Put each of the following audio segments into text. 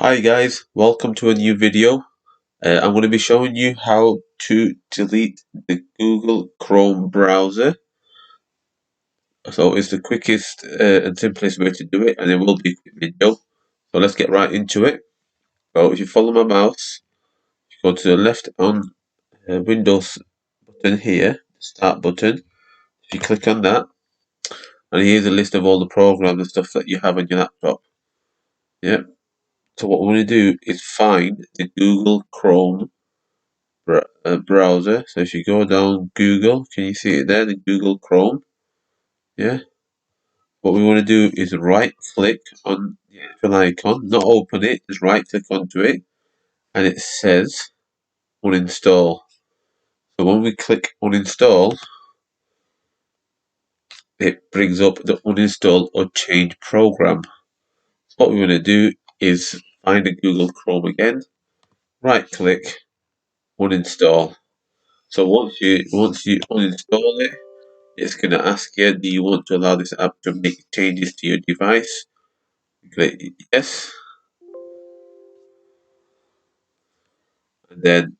Hi guys, welcome to a new video. I'm going to be showing you how to delete the Google Chrome browser. So it's the quickest and simplest way to do it, and it will be a quick video. So let's get right into it. So if you follow my mouse, you go to the left on Windows button here, the Start button. If you click on that, and here's a list of all the programs and stuff that you have on your laptop. Yeah. So what we're going to do is find the Google Chrome browser. So if you go down Google, can you see it there? The Google Chrome. Yeah. What we want to do is right click on the actual icon, not open it, just right click onto it, and it says uninstall. So when we click uninstall, it brings up the uninstall or change program. So what we want to do is find a Google Chrome again, right click, uninstall. So once you uninstall it, it's going to ask you, do you want to allow this app to make changes to your device? Click yes, and then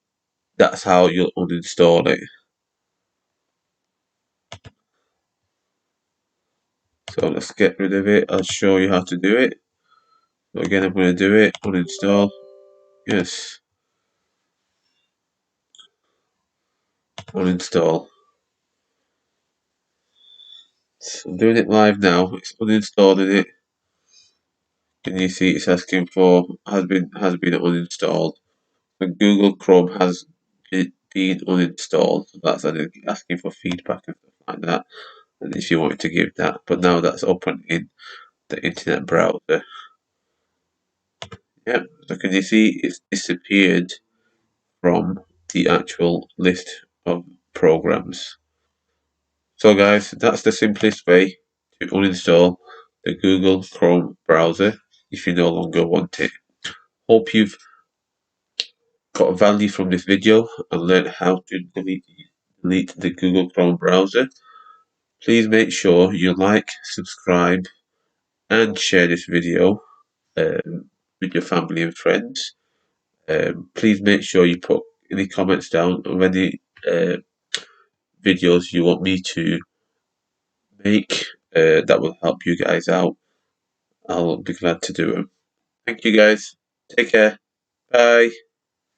that's how you'll uninstall it. So let's get rid of it. I'll show you how to do it. So again, I'm going to do it, uninstall, yes, uninstall. So I'm doing it live now, it's uninstalling it. Can you see it's asking for has been uninstalled. So Google Chrome has been uninstalled. So that's asking for feedback and stuff like that. And if you wanted to give that, but now that's open in the internet browser. Yep, so can you see it's disappeared from the actual list of programs. So guys, that's the simplest way to uninstall the Google Chrome browser if you no longer want it. Hope you've got value from this video and learned how to delete the Google Chrome browser. Please make sure you like, subscribe and share this video with your family and friends. Please make sure you put any comments down of any videos you want me to make that will help you guys out. I'll be glad to do them. Thank you guys. Take care. Bye.